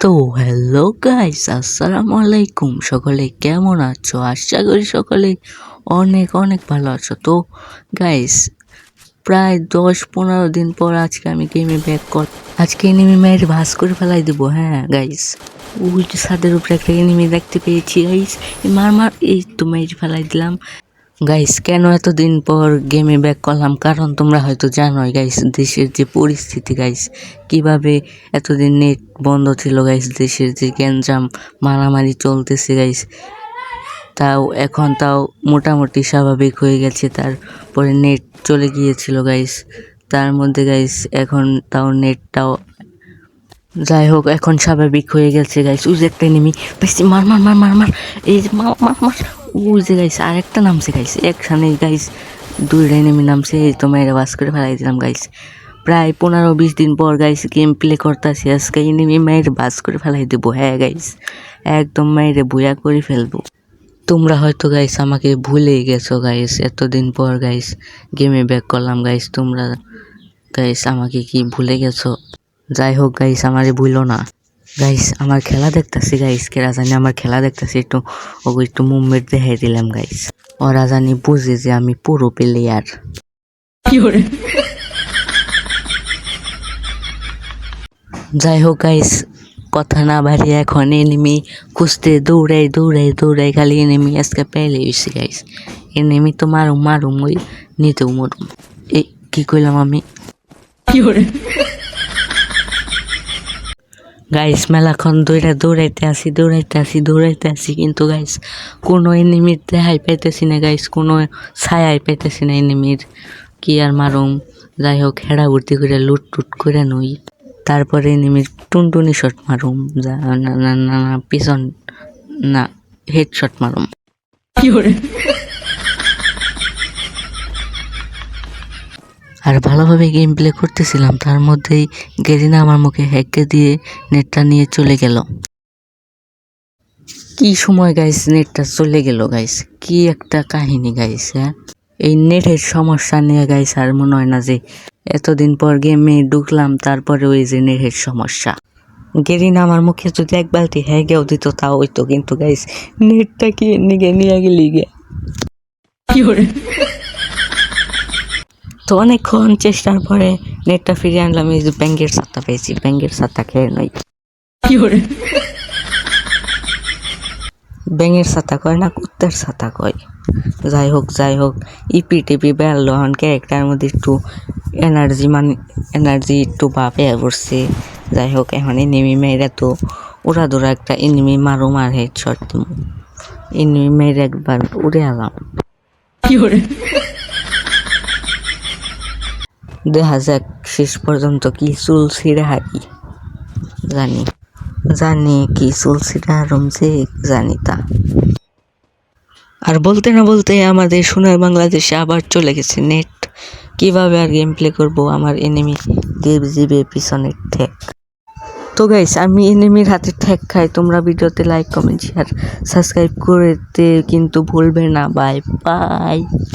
তো hello guys, আসসালামু আলাইকুম। সকলে কেমন আছো? আশা করি সকলে অনেক অনেক ভালো আছো। তো গাইস, প্রায় 10-15 দিন পর আজকে আমি গেমে ব্যাক কর। আজকে এনিমি মেরে ভাস করে ফেলাই দেবো। হ্যাঁ গাইস, ওই যে ছাদের উপরে একটা এনিমি দেখতে পেয়েছি গাইস। মার এই তো মেরে ফেলাই দিলাম। গাইস, কেন এতদিন পর গেমে ব্যাক করলাম? কারণ তোমরা হয়তো জানোই গাইস, দেশের যে পরিস্থিতি গাইস, কিভাবে এতদিন নেট বন্ধ ছিল গাইস, দেশের যে গ্যাঞ্জাম মারামারি চলতেছে গাইস, তাও মোটামুটি স্বাভাবিক হয়ে গেছে। তারপরে নেট চলে গিয়েছিল গাইস, তার মধ্যে গাইস এখন তাও নেটটাও যাই হোক এখন স্বাভাবিক হয়ে গেছে গাইস। ওই যে একটা এনিমি বেশি মার মার মার মার মার এই যে মার মার মার ওই যে গাইস আরেকটা নামছে গাইস, একসাথে গাইস দুইটা এনিমি নামছে। এই তো মেয়েরা বাস করে ফেলাই দিলাম গাইস। প্রায় 15-20 দিন পর গাইস গেম প্লে করতেছি। আজকে এনিমি মেয়ের বাস করে ফেলাই দেবো। হ্যাঁ গাইস, একদম মেয়েরে বুয়া করে ফেলবো। তোমরা হয়তো গাইস আমাকে ভুলে গেছো গাইস, এতদিন পর গাইস গেমে ব্যাক করলাম গাইস। তোমরা গাইস আমাকে কি ভুলে গেছো? যাই হোক গাইস, আমারে ভুলো না গাইস। আমার খেলা দেখতেছি গাইস, কেরা জানি আমার খেলা দেখতেছি, একটু মুভমেন্ট দেখাই দিলাম গাইস। ওরা জানি বুঝে যে আমি পুরো প্লেয়ার। যাই হোক গাইস, কথা না বাড়িয়ে এখন এনিমি খুঁজতে দৌড়াই খালি এনিমি আজকে পেলে হয়েছে গাইস। এনিমি তো মারুম ওই নিতেও মরুম। এই কি কইলাম আমি? গাইস মেলাক্ষণ দৌড়াইতে আসি কিন্তু গাইস কোনো এনিমির দেখাই পাইতেছি না গাইস, কোনো ছায়াই পাইতেছি না এনিমির। কি আর মারুম? যাই হোক হেডা ভর্তি করে লুট টুট করে নই, তারপরে এনিমির টুনটুনি শট মারুম। না পিছন না, হেড শট মারুম। আর ভালোভাবে গেম প্লে করতেছিলাম, তার মধ্যেই গেরিনা আমার মুখে হ্যাককে দিয়ে নেটটা নিয়ে চলে গেল। কি সময় গাইস নেটটা চলে গেল গাইস, কি একটা কাহিনী গাইস। হ্যাঁ, এই নেটের সমস্যা নিয়ে গাইস আর মনে হয় না যে এতদিন পর গেমে ঢুকলাম তারপরে ওই যে নেটের সমস্যা। গেরিনা আমার মুখে যদি এক বালতি হ্যাগেও দিত তাও হইতো, কিন্তু গাইস নেটটা কি নিয়ে গেলি গে। তো অনেকক্ষণ চেষ্টার পরে নেটটা ফিরিয়ে আনলাম। এই যে ব্যাঙ্গের ছাতা পেয়েছি, ব্যাঙ্গের ছাতা খেয়ে নই। ব্যাঙের ছাতা কয় না, কুত্তার ছাতা কয়। যাই হোক ইপি টিপি বেরলো এখন ক্যারেক্টার মধ্যে একটু এনার্জি একটু ভাবে পড়ছে। যাই হোক এখন এনিমি মেয়েরা তো ওরা ধরা একটা এনিমি মারুম আর হেড শট দিব। এনিমি মেয়েরা একবার উড়ে আলাম। দেখা যাক শেষ পর্যন্ত কি চুল ছিঁড়ে হারি। জানি কি চুল ছিঁড়ে হারুমছে, জানি তা। আর বলতে না বলতে আমাদের সোনার বাংলাদেশে আবার চলে গেছে নেট। কিভাবে আর গেম প্লে করবো? আমার এনিমি জিবে পিছনের ঠেক। তো গাইস, আমি এনিমির হাতে ঠেক খাই। তোমরা ভিডিওতে লাইক কমেন্ট শেয়ার সাবস্ক্রাইব করতে কিন্তু ভুলবে না। Bye bye.